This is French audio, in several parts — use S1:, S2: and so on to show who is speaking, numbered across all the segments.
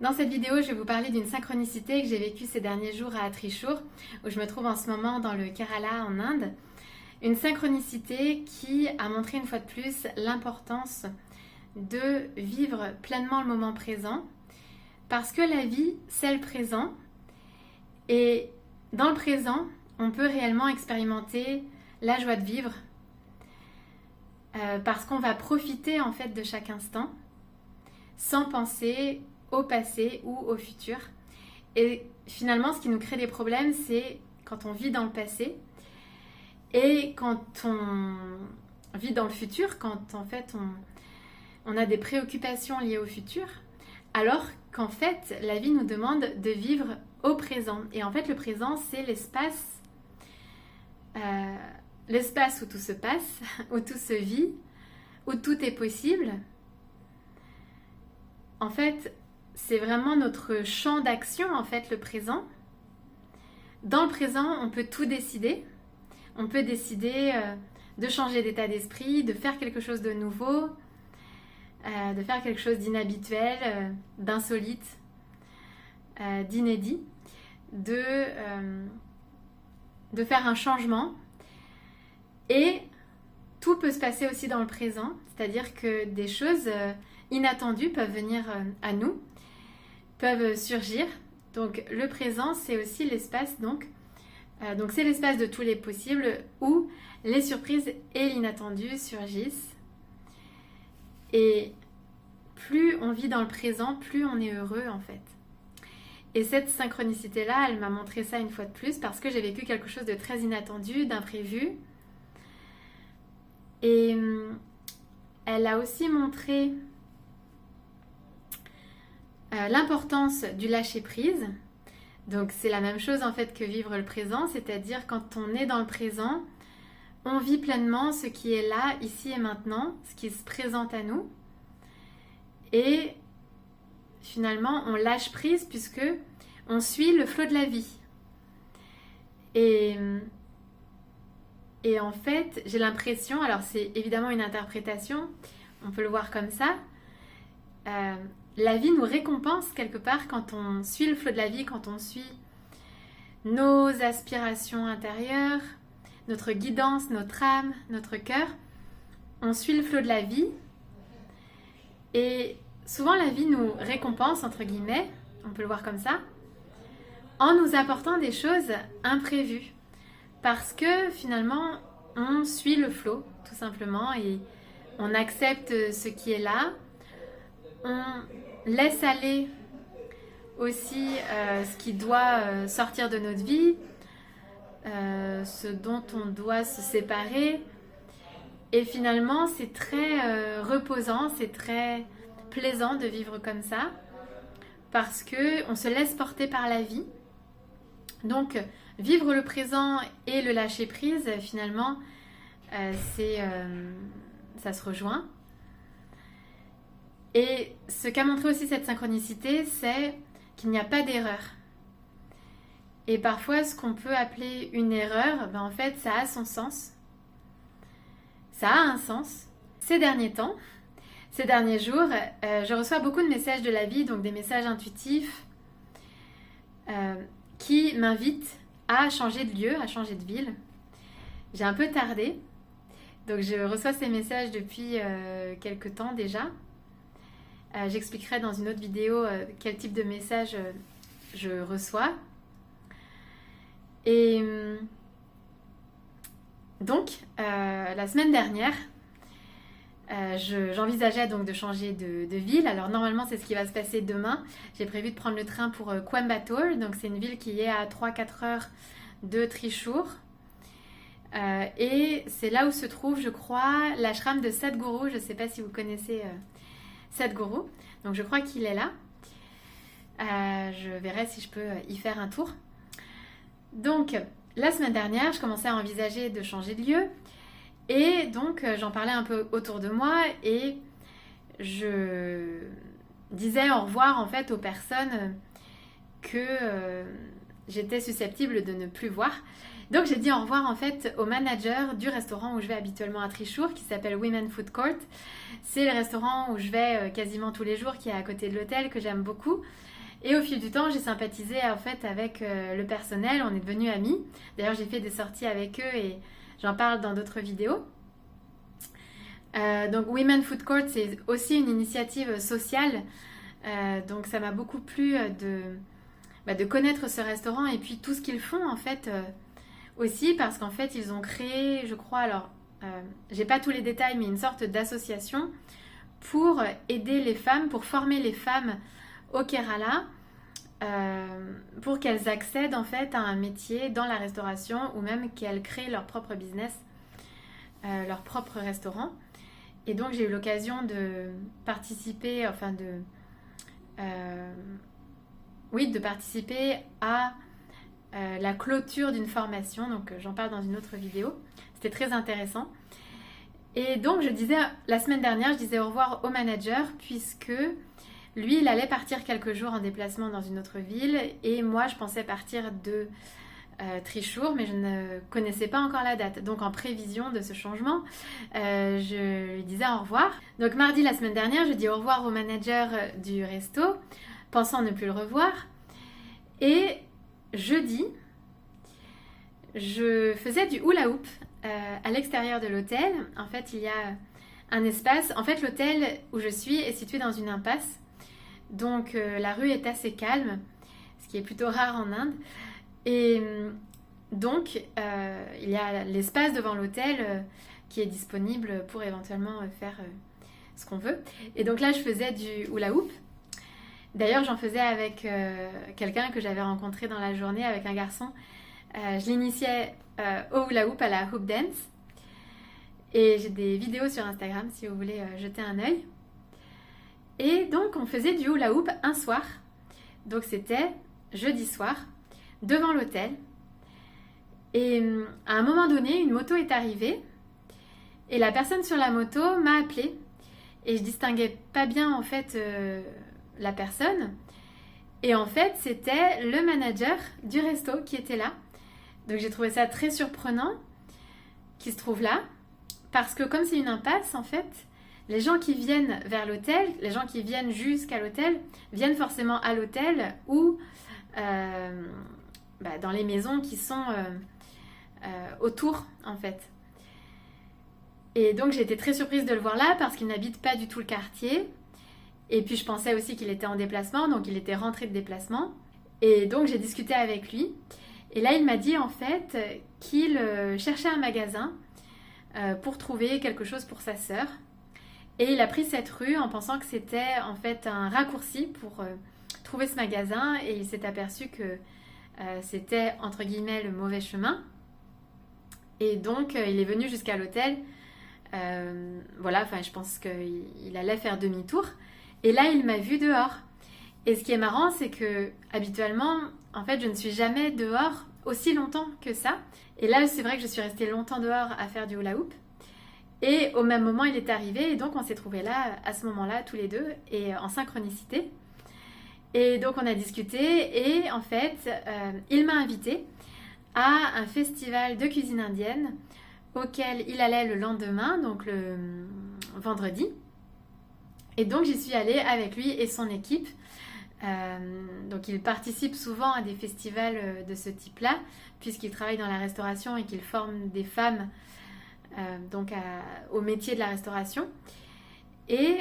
S1: Dans cette vidéo, je vais vous parler d'une synchronicité que j'ai vécue ces derniers jours à Trishur, où je me trouve en ce moment dans le Kerala en Inde. Une synchronicité qui a montré une fois de plus l'importance de vivre pleinement le moment présent, parce que la vie, c'est le présent, et dans le présent, on peut réellement expérimenter la joie de vivre, parce qu'on va profiter en fait de chaque instant, sans penser au passé ou au futur. Et finalement, ce qui nous crée des problèmes, c'est quand on vit dans le passé et quand on vit dans le futur, quand en fait on a des préoccupations liées au futur, alors qu'en fait la vie nous demande de vivre au présent. Et en fait le présent, c'est l'espace où tout se passe, où tout se vit, où tout est possible. En fait, c'est vraiment notre champ d'action, en fait, le présent. Dans le présent, on peut tout décider. On peut décider de changer d'état d'esprit, de faire quelque chose de nouveau, de faire quelque chose d'inhabituel, d'insolite, d'inédit, de faire un changement. Et tout peut se passer aussi dans le présent, c'est-à-dire que des choses inattendues peuvent venir à nous, peuvent surgir. Donc le présent, c'est aussi l'espace, donc c'est l'espace de tous les possibles où les surprises et l'inattendu surgissent. Et plus on vit dans le présent, plus on est heureux en fait. Et cette synchronicité-là, elle m'a montré ça une fois de plus parce que j'ai vécu quelque chose de très inattendu, d'imprévu. Et elle a aussi montré l'importance du lâcher-prise. Donc c'est la même chose en fait que vivre le présent, c'est-à-dire quand on est dans le présent, on vit pleinement ce qui est là, ici et maintenant, ce qui se présente à nous. Et finalement, on lâche prise puisque on suit le flot de la vie. Et en fait, j'ai l'impression, alors c'est évidemment une interprétation, on peut le voir comme ça, la vie nous récompense quelque part quand on suit le flot de la vie, quand on suit nos aspirations intérieures, notre guidance, notre âme, notre cœur. On suit le flot de la vie et souvent la vie nous récompense, entre guillemets, on peut le voir comme ça, en nous apportant des choses imprévues. Parce que finalement, on suit le flot, tout simplement, et on accepte ce qui est là. On laisse aller aussi ce qui doit sortir de notre vie, ce dont on doit se séparer. Et finalement, c'est très reposant, c'est très plaisant de vivre comme ça, parce qu'on se laisse porter par la vie. Donc, vivre le présent et le lâcher prise, finalement, ça se rejoint. Et ce qu'a montré aussi cette synchronicité, c'est qu'il n'y a pas d'erreur. Et parfois, ce qu'on peut appeler une erreur, en fait, ça a son sens. Ça a un sens. Ces derniers temps, ces derniers jours, je reçois beaucoup de messages de la vie, donc des messages intuitifs, qui m'invitent à changer de lieu, à changer de ville. J'ai un peu tardé, donc je reçois ces messages depuis quelques temps déjà. J'expliquerai dans une autre vidéo quel type de message je reçois. Et donc, la semaine dernière, j'envisageais donc de changer de ville. Alors normalement, c'est ce qui va se passer demain. J'ai prévu de prendre le train pour Coimbatore. Donc c'est une ville qui est à 3-4 heures de Trishur. Et c'est là où se trouve, je crois, l'ashram de Sadhguru. Je ne sais pas si vous connaissez Sadhguru. Donc je crois qu'il est là. Je verrai si je peux y faire un tour. Donc la semaine dernière, je commençais à envisager de changer de lieu. Et donc j'en parlais un peu autour de moi et je disais au revoir en fait aux personnes que j'étais susceptible de ne plus voir. Donc j'ai dit au revoir en fait au manager du restaurant où je vais habituellement à Trichour, qui s'appelle Women Food Court. C'est le restaurant où je vais quasiment tous les jours, qui est à côté de l'hôtel, que j'aime beaucoup. Et au fil du temps, j'ai sympathisé en fait avec le personnel, on est devenus amis. D'ailleurs, j'ai fait des sorties avec eux et j'en parle dans d'autres vidéos. Donc Women Food Court, c'est aussi une initiative sociale. Donc ça m'a beaucoup plu de connaître ce restaurant et puis tout ce qu'ils font en fait aussi, parce qu'en fait ils ont créé, je crois, alors j'ai pas tous les détails, mais une sorte d'association pour aider les femmes, pour former les femmes au Kerala, pour qu'elles accèdent en fait à un métier dans la restauration ou même qu'elles créent leur propre business, leur propre restaurant. Et donc j'ai eu l'occasion de participer, de participer à la clôture d'une formation, donc j'en parle dans une autre vidéo. C'était très intéressant. Et donc la semaine dernière, je disais au revoir au manager, puisque lui, il allait partir quelques jours en déplacement dans une autre ville, et moi, je pensais partir de Trichour, mais je ne connaissais pas encore la date. Donc en prévision de ce changement, je lui disais au revoir. Donc mardi, la semaine dernière, je dis au revoir au manager du resto, pensant ne plus le revoir. Et jeudi, je faisais du hula hoop à l'extérieur de l'hôtel. En fait, il y a un espace. En fait, l'hôtel où je suis est situé dans une impasse. Donc la rue est assez calme, ce qui est plutôt rare en Inde. Et donc, il y a l'espace devant l'hôtel qui est disponible pour éventuellement faire ce qu'on veut. Et donc là, je faisais du hula hoop. D'ailleurs, j'en faisais avec quelqu'un que j'avais rencontré dans la journée, avec un garçon. Je l'initiais au hula hoop, à la hoop dance. Et j'ai des vidéos sur Instagram si vous voulez jeter un œil. Et donc, on faisait du hula hoop un soir. Donc, c'était jeudi soir, devant l'hôtel. Et à un moment donné, une moto est arrivée. Et la personne sur la moto m'a appelée. Et je distinguais pas bien, en fait, la personne. Et en fait, c'était le manager du resto qui était là. Donc, j'ai trouvé ça très surprenant qu'il se trouve là. Parce que comme c'est une impasse, en fait, les gens qui viennent vers l'hôtel, les gens qui viennent jusqu'à l'hôtel, viennent forcément à l'hôtel ou dans les maisons qui sont autour, en fait. Et donc, j'ai été très surprise de le voir là parce qu'il n'habite pas du tout le quartier. Et puis, je pensais aussi qu'il était en déplacement, donc il était rentré de déplacement. Et donc, j'ai discuté avec lui. Et là, il m'a dit, en fait, qu'il cherchait un magasin pour trouver quelque chose pour sa sœur. Et il a pris cette rue en pensant que c'était en fait un raccourci pour trouver ce magasin, et il s'est aperçu que c'était entre guillemets le mauvais chemin. Et donc il est venu jusqu'à l'hôtel. Je pense qu'il allait faire demi-tour. Et là, il m'a vu dehors. Et ce qui est marrant, c'est que habituellement, en fait, je ne suis jamais dehors aussi longtemps que ça. Et là, c'est vrai que je suis restée longtemps dehors à faire du hula hoop. Et au même moment, il est arrivé, et donc on s'est trouvés là, à ce moment-là, tous les deux, et en synchronicité. Et donc on a discuté, et en fait, il m'a invitée à un festival de cuisine indienne auquel il allait le lendemain, donc le vendredi. Et donc j'y suis allée avec lui et son équipe. Donc il participe souvent à des festivals de ce type-là, puisqu'il travaille dans la restauration et qu'il forme des femmes au métier de la restauration. Et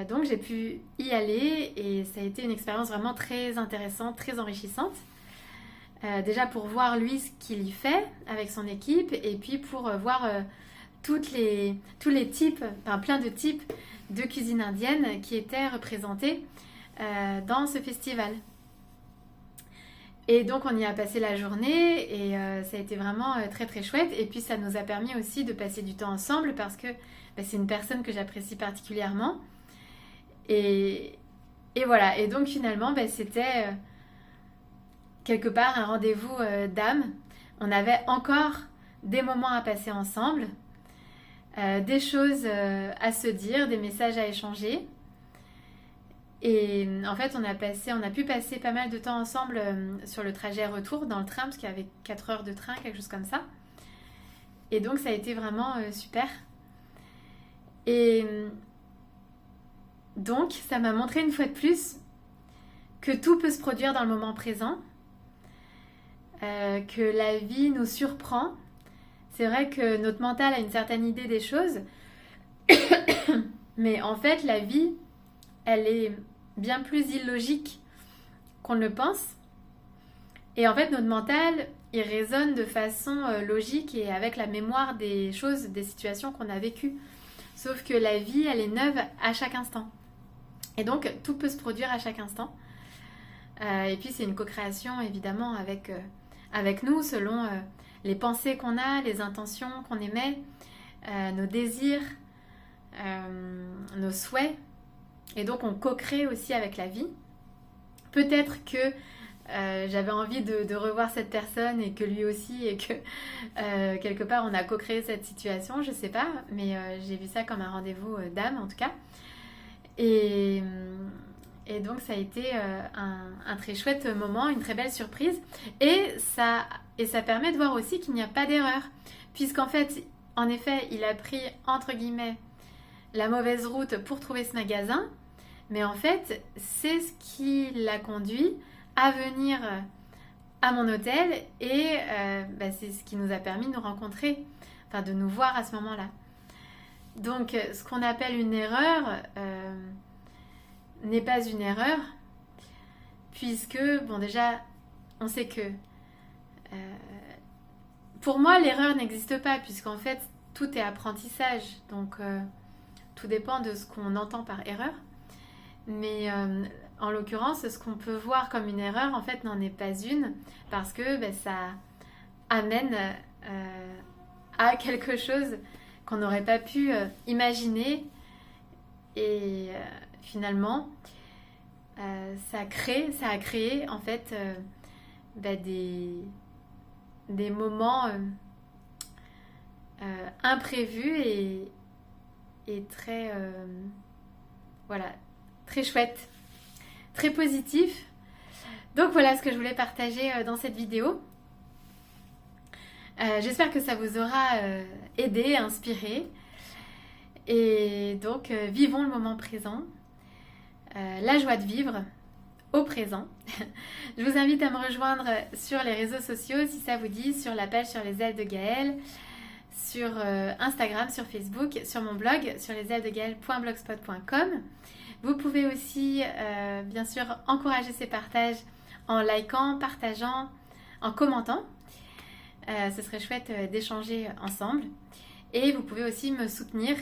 S1: donc j'ai pu y aller, et ça a été une expérience vraiment très intéressante, très enrichissante. Déjà pour voir lui ce qu'il y fait avec son équipe, et puis pour voir tous les types, plein de types de cuisine indienne qui étaient représentés dans ce festival. Et donc on y a passé la journée, et ça a été vraiment très très chouette. Et puis ça nous a permis aussi de passer du temps ensemble, parce que c'est une personne que j'apprécie particulièrement. Et voilà, et donc finalement c'était quelque part un rendez-vous d'âme. On avait encore des moments à passer ensemble, des choses à se dire, des messages à échanger. Et en fait, on a pu passer pas mal de temps ensemble sur le trajet retour dans le train, parce qu'il y avait 4 heures de train, quelque chose comme ça. Et donc, ça a été vraiment super. Et donc, ça m'a montré une fois de plus que tout peut se produire dans le moment présent, que la vie nous surprend. C'est vrai que notre mental a une certaine idée des choses, mais en fait, la vie, elle est bien plus illogique qu'on ne le pense. Et en fait, notre mental, il raisonne de façon logique et avec la mémoire des choses, des situations qu'on a vécues. Sauf que la vie, elle est neuve à chaque instant. Et donc, tout peut se produire à chaque instant. Et puis, c'est une co-création, évidemment, avec nous, selon les pensées qu'on a, les intentions qu'on émet, nos désirs, nos souhaits. Et donc, on co-crée aussi avec la vie. Peut-être que j'avais envie de revoir cette personne et que lui aussi, et que quelque part, on a co-créé cette situation, je sais pas. Mais j'ai vu ça comme un rendez-vous d'âme, en tout cas. Et donc, ça a été un très chouette moment, une très belle surprise. Et ça permet de voir aussi qu'il n'y a pas d'erreur. Puisqu'en fait, en effet, il a pris, entre guillemets, la mauvaise route pour trouver ce magasin. Mais en fait, c'est ce qui l'a conduit à venir à mon hôtel. Et c'est ce qui nous a permis de nous rencontrer, enfin de nous voir à ce moment-là. Donc, ce qu'on appelle une erreur n'est pas une erreur, puisque, bon, déjà, on sait que pour moi, l'erreur n'existe pas, puisqu'en fait, tout est apprentissage. Donc, tout dépend de ce qu'on entend par erreur. Mais en l'occurrence, ce qu'on peut voir comme une erreur, en fait, n'en est pas une, parce que ça amène à quelque chose qu'on n'aurait pas pu imaginer. Et finalement, ça a créé en fait des moments imprévus et très très chouettes, très positifs. Donc voilà ce que je voulais partager dans cette vidéo. J'espère que ça vous aura aidé, inspiré. Et donc, vivons le moment présent, la joie de vivre au présent. Je vous invite à me rejoindre sur les réseaux sociaux, si ça vous dit, sur la page Sur les ailes de Gaëlle, sur Instagram, sur Facebook, sur mon blog, sur lesailesdegaelle.blogspot.com. Vous pouvez aussi, bien sûr, encourager ces partages en likant, partageant, en commentant. Ce serait chouette d'échanger ensemble. Et vous pouvez aussi me soutenir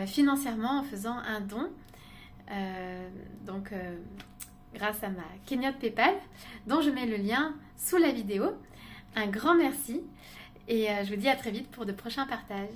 S1: financièrement en faisant un don, grâce à ma cagnotte PayPal, dont je mets le lien sous la vidéo. Un grand merci et je vous dis à très vite pour de prochains partages.